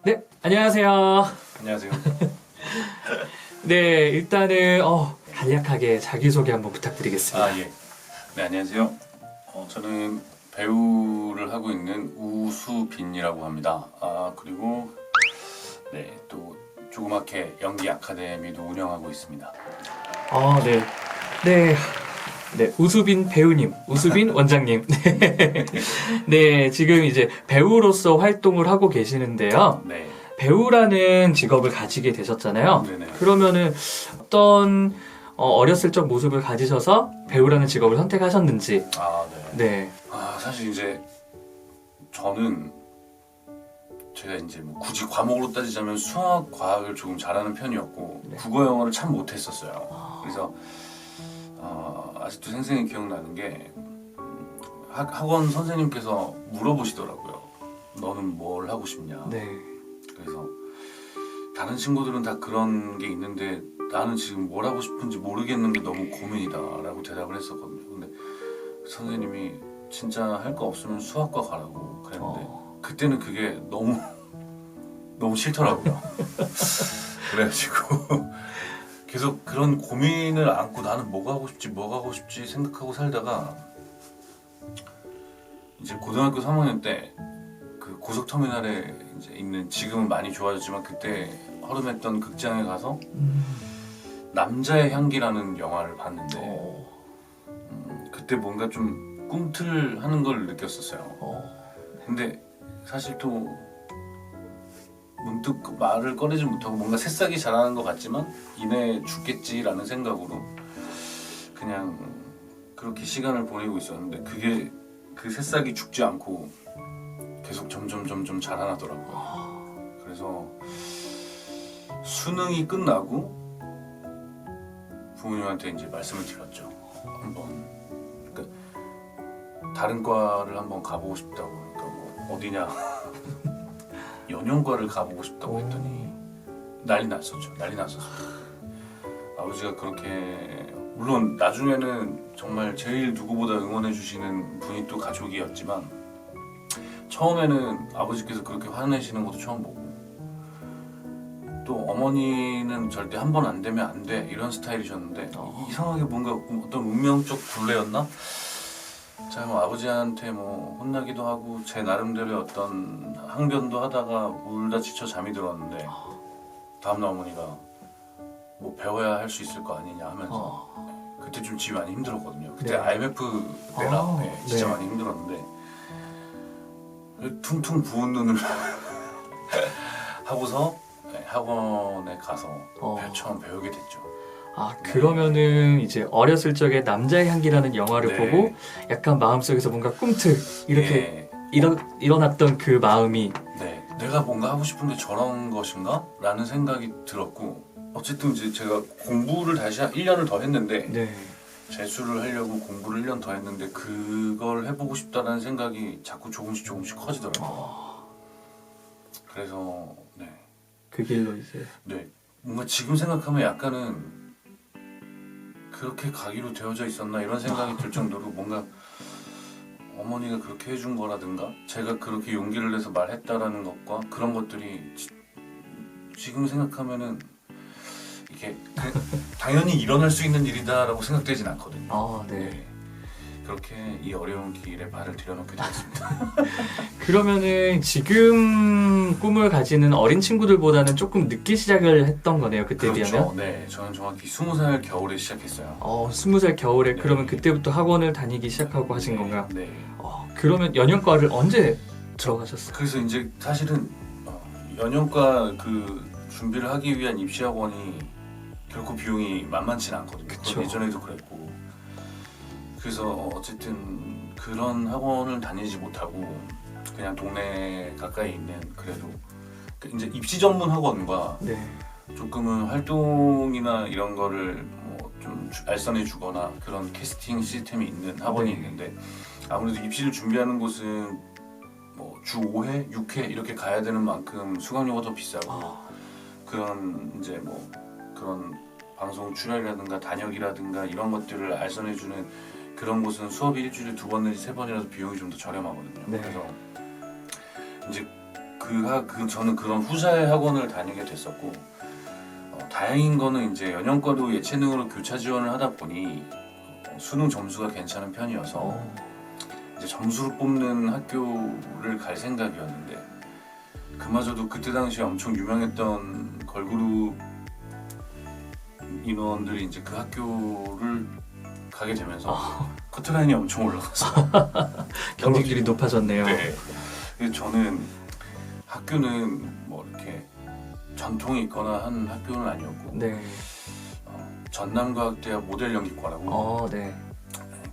네, 안녕하세요. 안녕하세요. 네, 일단은 간략하게 자기소개 한번 부탁드리겠습니다. 예. 네, 안녕하세요. 저는 배우를 하고 있는 우수빈이라고 합니다. 그리고 네, 또 조그맣게 연기 아카데미도 운영하고 있습니다. 네. 네. 네, 우수빈 배우님, 우수빈 원장님. 네, 지금 이제 배우로서 활동을 하고 계시는데요. 네. 배우라는 직업을 가지게 되셨잖아요. 네네. 그러면은 어떤 어렸을 적 모습을 가지셔서 배우라는 직업을 선택하셨는지. 네. 네. 사실 이제 저는 제가 이제 뭐 굳이 과목으로 따지자면 수학, 과학을 조금 잘하는 편이었고 네. 국어, 영어를 참 못했었어요. 그래서 아직도 생생히 기억나는 게 학원 선생님께서 물어보시더라고요. 너는 뭘 하고 싶냐? 네. 그래서 다른 친구들은 다 그런 게 있는데 나는 지금 뭘 하고 싶은지 모르겠는 게 너무 고민이다 라고 대답을 했었거든요. 근데 선생님이 진짜 할 거 없으면 수학과 가라고 그랬는데 그때는 그게 너무 싫더라고요. 그래가지고 계속 그런 고민을 안고 나는 뭐가 하고 싶지 생각하고 살다가 이제 고등학교 3학년 때 그 고속터미널에 이제 있는, 지금은 많이 좋아졌지만 그때 허름했던 극장에 가서 남자의 향기라는 영화를 봤는데 그때 뭔가 좀 꿈틀하는 걸 느꼈었어요. 근데 사실 또 문득 말을 꺼내지 못하고 뭔가 새싹이 자라는 것 같지만 이내 죽겠지라는 생각으로 그냥 그렇게 시간을 보내고 있었는데 그게 그 새싹이 죽지 않고 계속 점점 자라나더라고요. 그래서 수능이 끝나고 부모님한테 이제 말씀을 드렸죠. 한번 그러니까 다른 과를 한번 가보고 싶다고. 그러니까 뭐 어디냐 연영과를 가보고 싶다고 했더니 난리 났었죠. 아버지가 그렇게, 물론 나중에는 정말 제일 누구보다 응원해 주시는 분이 또 가족이었지만 처음에는 아버지께서 그렇게 화내시는 것도 처음 보고 또 어머니는 절대 한 번 안 되면 안 돼 이런 스타일이셨는데 이상하게 뭔가 어떤 운명적 굴레였나? 제가 뭐 아버지한테 뭐 혼나기도 하고 제 나름대로의 어떤 항변도 하다가 울다 지쳐 잠이 들었는데 다음날 어머니가 뭐 배워야 할 수 있을 거 아니냐 하면서 그때 좀 집이 많이 힘들었거든요. 그때 네. IMF 때라 진짜 네. 많이 힘들었는데 퉁퉁 부은 눈을 하고서 학원에 가서 처음 배우게 됐죠. 그러면은 이제 어렸을 적에 남자의 향기라는 영화를 네. 보고 약간 마음속에서 뭔가 꿈틀 이렇게 일어났던 그 마음이 내가 뭔가 하고 싶은 게 저런 것인가? 라는 생각이 들었고 어쨌든 이제 제가 공부를 다시 1년을 더 했는데 재수를 하려고 공부를 1년 더 했는데 그걸 해보고 싶다는 생각이 자꾸 조금씩 커지더라고요. 그래서 그 길로 이제 뭔가 지금 생각하면 약간은 그렇게 가기로 되어져 있었나 이런 생각이 들 정도로 뭔가 어머니가 그렇게 해준 거라든가 제가 그렇게 용기를 내서 말했다라는 것과 그런 것들이 지금 생각하면은 이게 당연히 일어날 수 있는 일이다라고 생각되진 않거든요. 그렇게 이 어려운 길에 발을 들여놓게 되었습니다. 그러면은 지금 꿈을 가지는 어린 친구들보다는 조금 늦게 시작을 했던 거네요. 그때 비하면. 네, 저는 정확히 20살 겨울에 시작했어요. 20살 겨울에 그러면 그때부터 학원을 다니기 시작하고 하신 건가요? 네. 그러면 연영과를 언제 들어가셨어요? 그래서 이제 사실은 연영과 그 준비를 하기 위한 입시학원이 결코 비용이 만만치는 않거든요. 그쵸. 예전에도 그랬고. 그래서 어쨌든 그런 학원을 다니지 못하고 그냥 동네 가까이 있는 그래도 이제 입시 전문 학원과 조금은 활동이나 이런 거를 뭐 좀 알선해 주거나 그런 캐스팅 시스템이 있는 학원이 있는데 아무래도 입시를 준비하는 곳은 뭐 주 5회, 6회 이렇게 가야 되는 만큼 수강료가 더 비싸고 그런 이제 뭐 그런 방송 출연이라든가 단역이라든가 이런 것들을 알선해 주는 그런 곳은 수업이 일주일에 2번 내지 3번이라도 비용이 좀 더 저렴하거든요. 그래서 이제 저는 그런 후자의 학원을 다니게 됐었고 다행인 거는 이제 연영과도 예체능으로 교차 지원을 하다 보니 수능 점수가 괜찮은 편이어서 이제 점수를 뽑는 학교를 갈 생각이었는데 그마저도 그때 당시에 엄청 유명했던 걸그룹 인원들이 이제 그 학교를 가게 되면서 커트라인이 엄청 올라갔어요. 경쟁률이 높아졌네요. 네. 그래서 저는 학교는 뭐 이렇게 전통이 있거나 한 학교는 아니었고 네. 전남과학대학 모델연기과라고 네.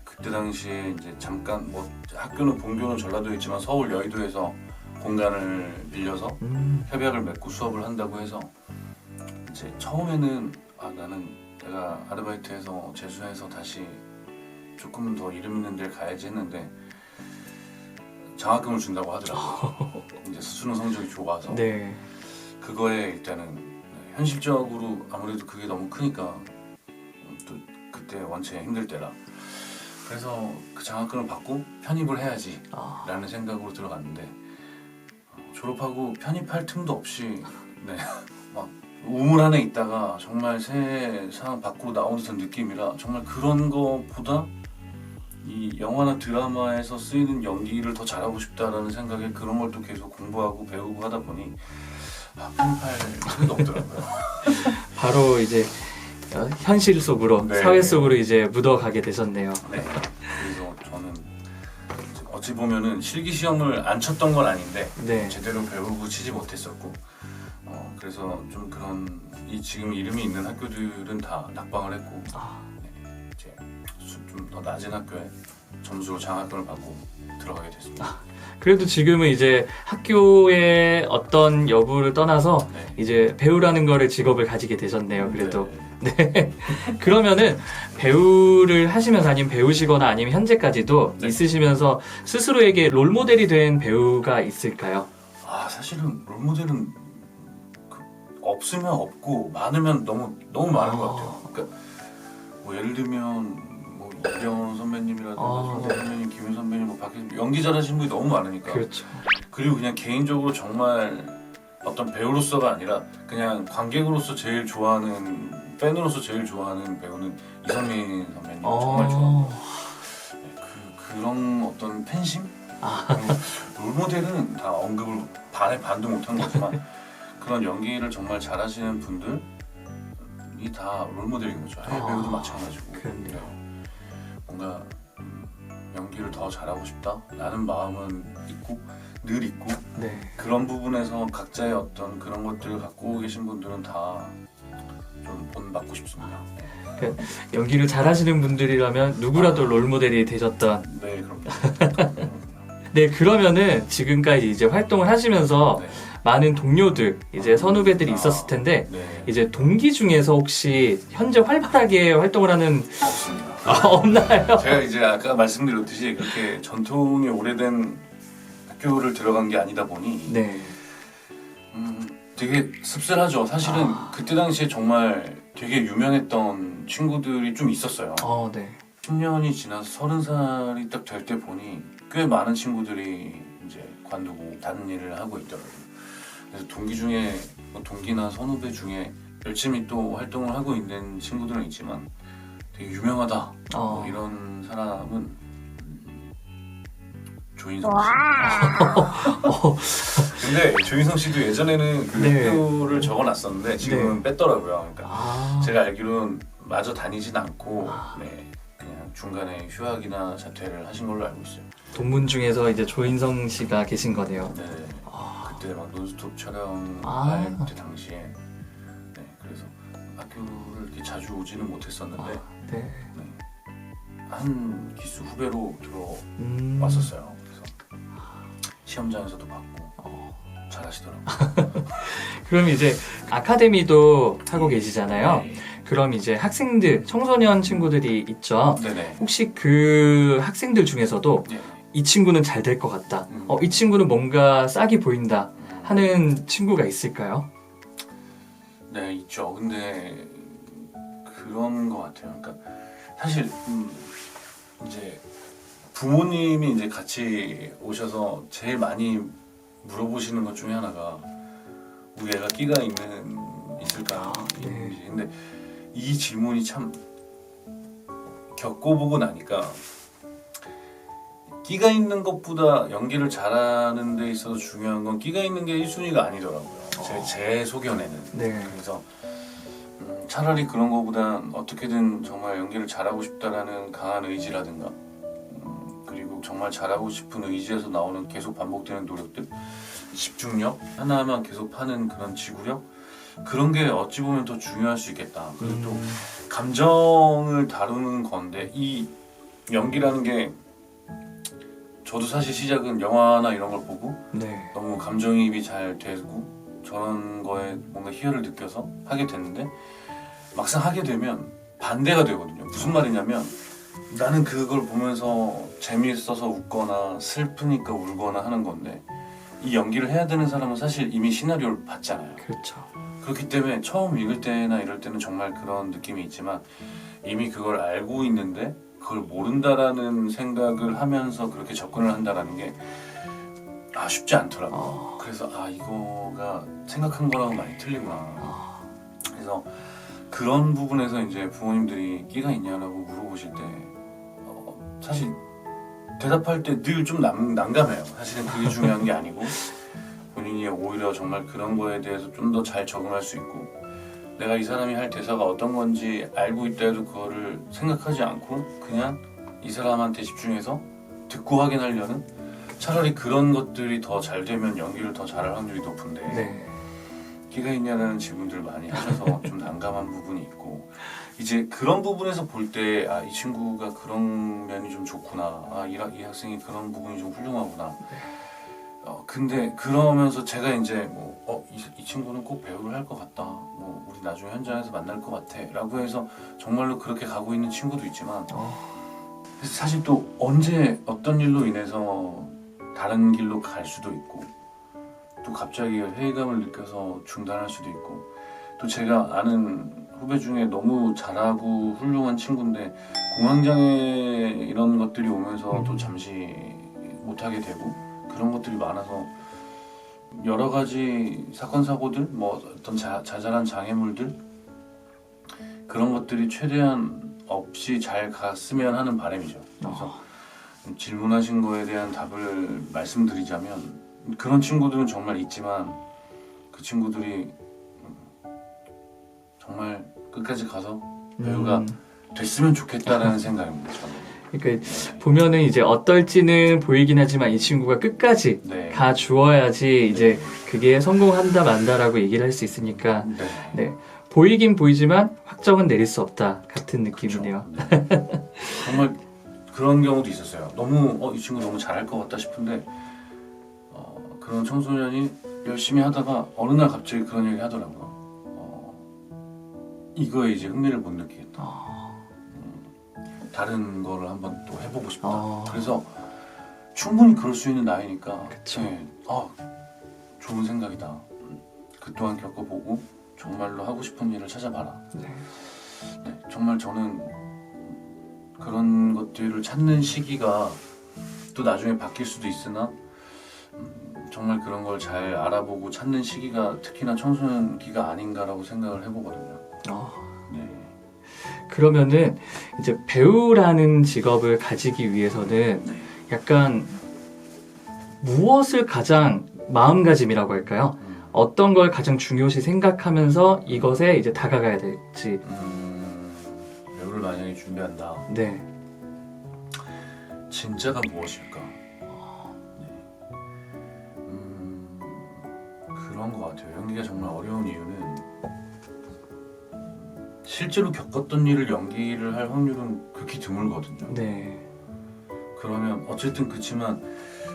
그때 당시에 이제 잠깐 뭐 학교는 본교는 전라도에 있지만 서울 여의도에서 공간을 빌려서 협약을 맺고 수업을 한다고 해서 이제 처음에는 나는 내가 아르바이트해서 재수해서 다시 조금 더 이름 있는 데를 가야지 했는데 장학금을 준다고 하더라고요. 이제 수능 성적이 좋아서 네. 그거에 일단은 현실적으로 아무래도 그게 너무 크니까 또 그때 원체 힘들 때라 그래서 그 장학금을 받고 편입을 해야지 라는 생각으로 들어갔는데 졸업하고 편입할 틈도 없이 네, 막 우물 안에 있다가 정말 세상 밖으로 나온 듯한 느낌이라 정말 그런 거보다 이 영화나 드라마에서 쓰이는 연기를 더 잘하고 싶다라는 생각에 그런 걸 또 계속 공부하고 배우고 하다 보니 편입할 틈도 없더라고요. 바로 이제 현실 속으로 네. 사회 속으로 이제 묻어가게 되셨네요. 네. 그래서 저는 어찌 보면은 실기 시험을 안 쳤던 건 아닌데 네. 제대로 배우고 치지 못했었고 그래서 좀 그런 지금 이름이 있는 학교들은 다 낙방을 했고 네, 이제 좀 더 낮은 학교에 점수로 장학금을 받고 들어가게 됐습니다. 그래도 지금은 이제 학교의 어떤 여부를 떠나서 네. 이제 배우라는 거를 직업을 가지게 되셨네요. 그래도 네. 그러면은 배우를 하시면서 아니면 배우시거나 아니면 현재까지도 네. 있으시면서 스스로에게 롤모델이 된 배우가 있을까요? 사실은 롤모델은 없으면 없고 많으면 너무 많은 것 같아요. 그러니까 뭐 예를 들면 뭐 이병헌 선배님이라든가 손대 선배님, 김윤 선배님, 뭐 박혜진 연기 잘하시는 분이 너무 많으니까. 그렇죠. 그리고 그냥 개인적으로 정말 어떤 배우로서가 아니라 그냥 관객으로서 제일 좋아하는 팬으로서 제일 좋아하는 배우는 이성민 선배님 정말 좋아합니다. 그런 어떤 팬심? 롤모델은 다 언급을 반에 반도 못한 거지만 그런 연기를 정말 잘하시는 분들이 다 롤모델인 거죠. 해외 배우도 마찬가지고. 그렇네요. 뭔가 연기를 더 잘하고 싶다라는 마음은 있고 늘 있고 네. 그런 부분에서 각자의 어떤 그런 것들을 갖고 계신 분들은 다 좀 본받고 싶습니다. 연기를 잘하시는 분들이라면 누구라도 롤모델이 되셨던. 네, 그럼요. 네, 그러면은 지금까지 이제 활동을 하시면서 네. 많은 동료들, 이제 선후배들이 있었을 텐데 네. 이제 동기 중에서 혹시 현재 활발하게 활동을 하는 없습니다. 없나요? 제가 이제 아까 말씀드렸듯이 그렇게 전통이 오래된 학교를 들어간 게 아니다 보니 네. 되게 씁쓸하죠. 사실은 그때 당시에 정말 되게 유명했던 친구들이 좀 있었어요. 네. 10년이 지나서 30살이 딱 될 때 보니 꽤 많은 친구들이 이제 관두고 다른 일을 하고 있더라고요. 그래서 동기 중에 뭐 동기나 선후배 중에 열심히 또 활동을 하고 있는 친구들은 있지만 되게 유명하다 뭐 이런 사람은 조인성 씨. 근데 조인성 씨도 예전에는 그 네. 학교를 적어놨었는데 지금은 뺐더라고요. 그러니까 제가 알기로는 마저 다니진 않고 네, 그냥 중간에 휴학이나 자퇴를 하신 걸로 알고 있어요. 동문 중에서 이제 조인성 씨가 계신 거네요. 네. 그때 막 논스톱 촬영할 때 당시에 네, 그래서 학교를 이렇게 자주 오지는 못했었는데 네. 한 기수 후배로 들어왔었어요. 그래서 시험장에서도 받고 잘하시더라고요. 그럼 이제 아카데미도 하고 계시잖아요. 네. 그럼 이제 학생들, 청소년 친구들이 있죠. 네네. 혹시 그 학생들 중에서도 네. 이 친구는 잘 될 것 같다. 이 친구는 뭔가 싹이 보인다 하는 친구가 있을까요? 네, 있죠. 근데 그런 것 같아요. 그러니까 사실 이제 부모님이 이제 같이 오셔서 제일 많이 물어보시는 것 중에 하나가 우리 애가 끼가 있을까? 네. 있는지. 근데 이 질문이 참 겪어보고 나니까 끼가 있는 것보다 연기를 잘하는 데 있어서 중요한 건 끼가 있는 게 1순위가 아니더라고요. 제 소견에는. 네. 그래서 차라리 그런 거보단 어떻게든 정말 연기를 잘하고 싶다라는 강한 의지라든가 그리고 정말 잘하고 싶은 의지에서 나오는 계속 반복되는 노력들, 집중력, 하나만 계속 하는 그런 지구력, 그런 게 어찌 보면 더 중요할 수 있겠다. 그리고 또 감정을 다루는 건데 이 연기라는 게 저도 사실 시작은 영화나 이런 걸 보고 네. 너무 감정이입이 잘 되고 저런 거에 뭔가 희열을 느껴서 하게 됐는데 막상 하게 되면 반대가 되거든요. 무슨 말이냐면 나는 그걸 보면서 재미있어서 웃거나 슬프니까 울거나 하는 건데 이 연기를 해야 되는 사람은 사실 이미 시나리오를 봤잖아요. 그렇죠. 그렇기 때문에 처음 읽을 때나 이럴 때는 정말 그런 느낌이 있지만 이미 그걸 알고 있는데 그걸 모른다라는 생각을 하면서 그렇게 접근을 한다라는 게 쉽지 않더라고요. 그래서 이거가 생각한 거랑 많이 틀리구나. 그래서 그런 부분에서 이제 부모님들이 끼가 있냐라고 물어보실 때 사실 대답할 때 늘 좀 난감해요. 사실은 그게 중요한 게 아니고 본인이 오히려 정말 그런 거에 대해서 좀 더 잘 적응할 수 있고 내가 이 사람이 할 대사가 어떤 건지 알고 있다 해도 그거를 생각하지 않고 그냥 이 사람한테 집중해서 듣고 확인하려는 차라리 그런 것들이 더 잘 되면 연기를 더 잘할 확률이 높은데 네. 끼가 있냐라는 질문들을 많이 하셔서 좀 난감한 부분이 있고 이제 그런 부분에서 볼 때 이 친구가 그런 면이 좀 좋구나 이 학생이 그런 부분이 좀 훌륭하구나 근데 그러면서 제가 이제 이 친구는 꼭 배우를 할 것 같다 우리 나중에 현장에서 만날 것 같아 라고 해서 정말로 그렇게 가고 있는 친구도 있지만 사실 또 언제 어떤 일로 인해서 다른 길로 갈 수도 있고 또 갑자기 회의감을 느껴서 중단할 수도 있고 또 제가 아는 후배 중에 너무 잘하고 훌륭한 친구인데 공황장애 이런 것들이 오면서 또 잠시 못하게 되고 그런 것들이 많아서 여러 가지 사건 사고들 어떤 자잘한 장애물들 그런 것들이 최대한 없이 잘 갔으면 하는 바람이죠. 그래서 질문하신 거에 대한 답을 말씀드리자면 그런 친구들은 정말 있지만 그 친구들이 정말 끝까지 가서 배우가 됐으면 좋겠다라는 생각입니다. 저는. 그러니까 보면은 이제 어떨지는 보이긴 하지만 이 친구가 끝까지 가 주어야지 이제 그게 성공한다 만다라고 얘기를 할 수 있으니까 네. 보이긴 보이지만 확정은 내릴 수 없다 같은 느낌이네요. 그렇죠. 네. 정말 그런 경우도 있었어요. 너무 이 친구 너무 잘할 것 같다 싶은데 그런 청소년이 열심히 하다가 어느 날 갑자기 그런 얘기 하더라고요. 이거에 이제 흥미를 못 느끼겠다. 다른 거를 한번 또 해보고 싶다. 그래서 충분히 그럴 수 있는 나이니까 네, 좋은 생각이다. 그 또한 겪어보고 정말로 하고 싶은 일을 찾아봐라. 네, 정말 저는 그런 것들을 찾는 시기가 또 나중에 바뀔 수도 있으나 정말 그런 걸 잘 알아보고 찾는 시기가 특히나 청소년기가 아닌가라고 생각을 해보거든요. 네. 그러면은 이제 배우라는 직업을 가지기 위해서는 약간 무엇을 가장 마음가짐이라고 할까요? 어떤 걸 가장 중요시 생각하면서 이것에 이제 다가가야 될지. 배우를 만약에 준비한다. 네. 진짜가 무엇일까? 그런 것 같아요. 연기가 정말 어려운 이유는 실제로 겪었던 일을 연기를 할 확률은 극히 드물거든요. 네. 그러면 어쨌든 그렇지만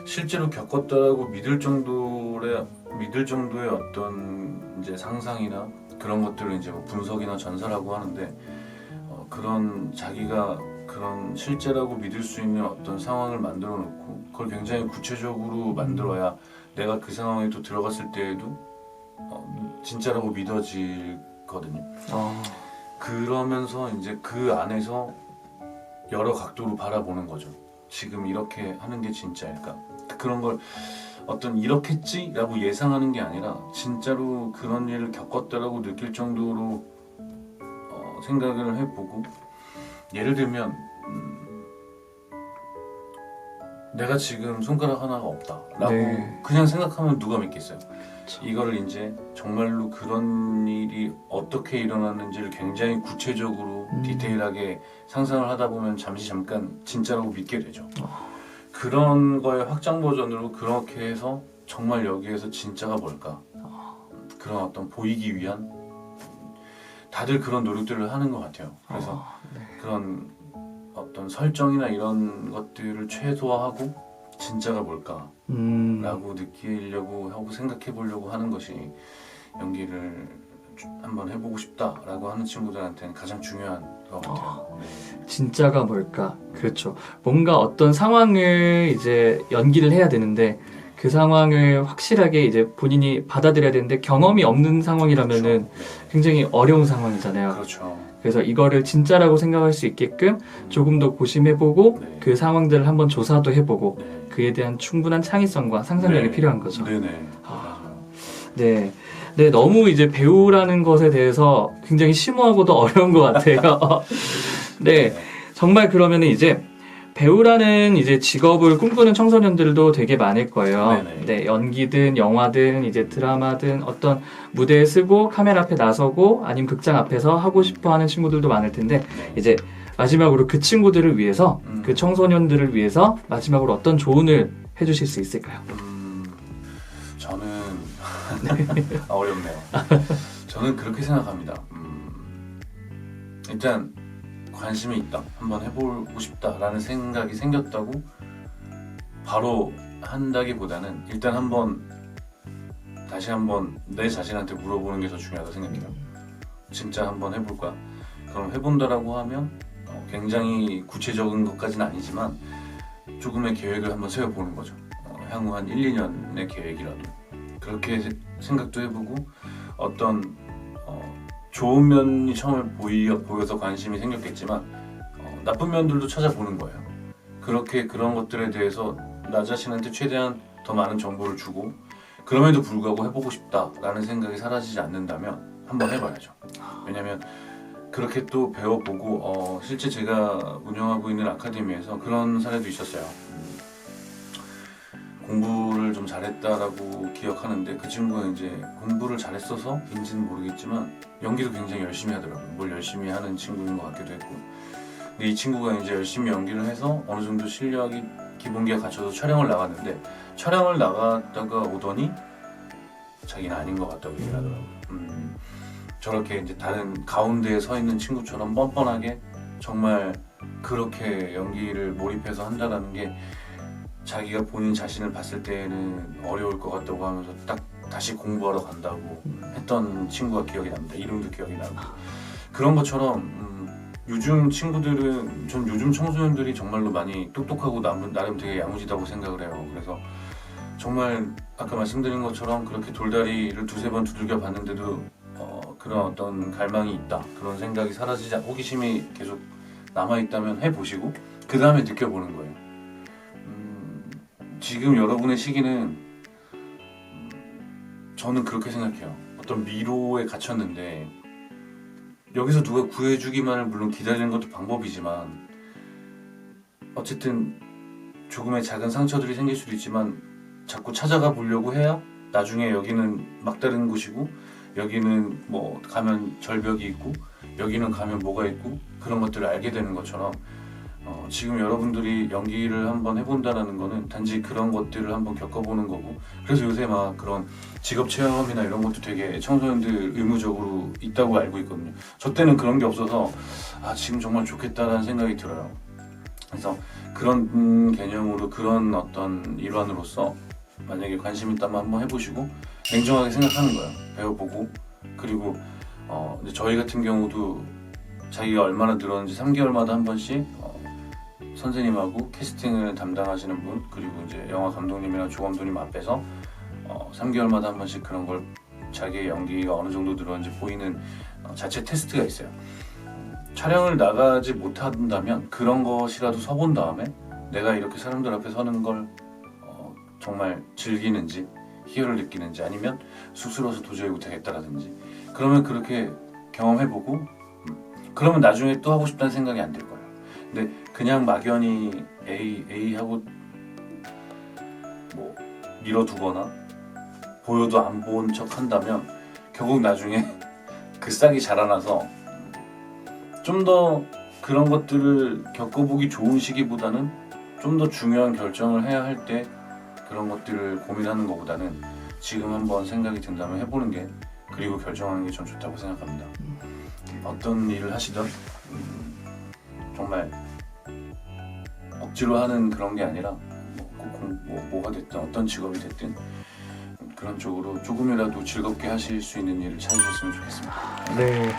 실제로 겪었다라고 믿을 정도의 어떤 이제 상상이나 그런 것들을 이제 분석이나 전사라고 하는데 그런 자기가 그런 실제라고 믿을 수 있는 어떤 상황을 만들어 놓고 그걸 굉장히 구체적으로 만들어야 내가 그 상황에 또 들어갔을 때에도 진짜라고 믿어지거든요. 그러면서 이제 그 안에서 여러 각도로 바라보는 거죠. 지금 이렇게 하는 게 진짜일까? 그런 걸 어떤 이렇겠지라고 예상하는 게 아니라 진짜로 그런 일을 겪었다라고 느낄 정도로 생각을 해보고, 예를 들면 내가 지금 손가락 하나가 없다라고 네. 그냥 생각하면 누가 믿겠어요? 그쵸. 이거를 이제 정말로 그런 일이 어떻게 일어났는지를 굉장히 구체적으로 디테일하게 상상을 하다 보면 잠깐 진짜라고 믿게 되죠. 그런 거의 확장 버전으로 그렇게 해서 정말 여기에서 진짜가 뭘까? 그런 어떤 보이기 위한 다들 그런 노력들을 하는 것 같아요. 그래서 네. 그런 어떤 설정이나 이런 것들을 최소화하고 진짜가 뭘까? 라고 느끼려고 하고 생각해 보려고 하는 것이 연기를 한번 해보고 싶다라고 하는 친구들한테는 가장 중요한 것 같아요. 진짜가 뭘까? 그렇죠. 뭔가 어떤 상황을 이제 연기를 해야 되는데 그 상황을 확실하게 이제 본인이 받아들여야 되는데 경험이 없는 상황이라면은 그렇죠. 굉장히 어려운 상황이잖아요. 그렇죠. 그래서 이거를 진짜라고 생각할 수 있게끔 조금 더 고심해보고 네. 그 상황들을 한번 조사도 해보고 네. 그에 대한 충분한 창의성과 상상력이 네. 필요한 거죠. 네네. 네. 네, 너무 이제 배우라는 것에 대해서 굉장히 심오하고도 어려운 것 같아요. 네. 정말 그러면은 이제 배우라는 이제 직업을 꿈꾸는 청소년들도 되게 많을 거예요. 네네. 네, 연기든 영화든 이제 드라마든 어떤 무대에 쓰고 카메라 앞에 나서고 아니면 극장 앞에서 하고 싶어 하는 친구들도 많을 텐데 네. 이제 마지막으로 그 친구들을 위해서 그 청소년들을 위해서 마지막으로 어떤 조언을 해주실 수 있을까요? 저는 어렵네요. 저는 그렇게 생각합니다. 일단 관심이 있다, 한번 해보고 싶다라는 생각이 생겼다고 바로 한다기보다는 일단 다시 한번 내 자신한테 물어보는 게 더 중요하다고 생각해요. 진짜 한번 해볼까? 그럼 해본다라고 하면 굉장히 구체적인 것까지는 아니지만 조금의 계획을 한번 세워보는 거죠. 향후 한 1, 2년의 계획이라도 그렇게 생각도 해보고 어떤 좋은 면이 처음에 보여서 관심이 생겼겠지만 나쁜 면들도 찾아보는 거예요. 그렇게 그런 것들에 대해서 나 자신한테 최대한 더 많은 정보를 주고 그럼에도 불구하고 해보고 싶다라는 생각이 사라지지 않는다면 한번 해봐야죠. 왜냐면 그렇게 또 배워보고 실제 제가 운영하고 있는 아카데미에서 그런 사례도 있었어요. 공부를 좀 잘했다라고 기억하는데 그 친구가 이제 공부를 잘했어서인지는 모르겠지만 연기도 굉장히 열심히 하더라고요. 뭘 열심히 하는 친구인 것 같기도 했고. 근데 이 친구가 이제 열심히 연기를 해서 어느 정도 실력이 기본기가 갖춰서 촬영을 나갔는데 촬영을 나갔다가 오더니 자기는 아닌 것 같다고 얘기를 하더라고요. 저렇게 이제 다른 가운데에 서 있는 친구처럼 뻔뻔하게 정말 그렇게 연기를 몰입해서 한다는 게 자기가 본인 자신을 봤을 때는 어려울 것 같다고 하면서 딱 다시 공부하러 간다고 했던 친구가 기억이 납니다. 이름도 기억이 나고. 그런 것처럼 요즘 친구들은 전 요즘 청소년들이 정말로 많이 똑똑하고 나름 되게 야무지다고 생각을 해요. 그래서 정말 아까 말씀드린 것처럼 그렇게 돌다리를 두세 번 두들겨 봤는데도 그런 어떤 갈망이 있다, 그런 생각이 사라지지 않고 호기심이 계속 남아있다면 해보시고 그 다음에 느껴보는 거예요. 지금 여러분의 시기는 저는 그렇게 생각해요. 어떤 미로에 갇혔는데 여기서 누가 구해주기만을 물론 기다리는 것도 방법이지만 어쨌든 조금의 작은 상처들이 생길 수도 있지만 자꾸 찾아가 보려고 해야 나중에 여기는 막다른 곳이고 여기는 뭐 가면 절벽이 있고 여기는 가면 뭐가 있고 그런 것들을 알게 되는 것처럼 지금 여러분들이 연기를 한번 해본다는 거는 단지 그런 것들을 한번 겪어보는 거고 그래서 요새 막 그런 직업 체험이나 이런 것도 되게 청소년들 의무적으로 있다고 알고 있거든요. 저 때는 그런 게 없어서 지금 정말 좋겠다라는 생각이 들어요. 그래서 그런 개념으로 그런 어떤 일환으로서 만약에 관심 있다면 한번 해보시고 냉정하게 생각하는 거예요. 배워보고 그리고 이제 저희 같은 경우도 자기가 얼마나 늘었는지 3개월마다 한 번씩 선생님하고 캐스팅을 담당하시는 분 그리고 이제 영화 감독님이나 조감독님 앞에서 3개월마다 한 번씩 그런 걸 자기의 연기가 어느 정도 늘었는지 보이는 자체 테스트가 있어요. 촬영을 나가지 못한다면 그런 것이라도 서본 다음에 내가 이렇게 사람들 앞에 서는 걸 정말 즐기는지 희열을 느끼는지 아니면 쑥스러워서 도저히 못하겠다라든지 그러면 그렇게 경험해보고 그러면 나중에 또 하고 싶다는 생각이 안 들 거예요. 근데 그냥 막연히 A 하고 뭐 밀어두거나 보여도 안 본 척 한다면 결국 나중에 그 싹이 자라나서 좀 더 그런 것들을 겪어보기 좋은 시기보다는 좀 더 중요한 결정을 해야 할 때 그런 것들을 고민하는 것보다는 지금 한번 생각이 든다면 해보는 게 그리고 결정하는 게 전 좋다고 생각합니다. 어떤 일을 하시든 정말 억지로 하는 그런 게 아니라 뭐가 됐든 어떤 직업이 됐든 그런 쪽으로 조금이라도 즐겁게 하실 수 있는 일을 찾으셨으면 좋겠습니다. 네.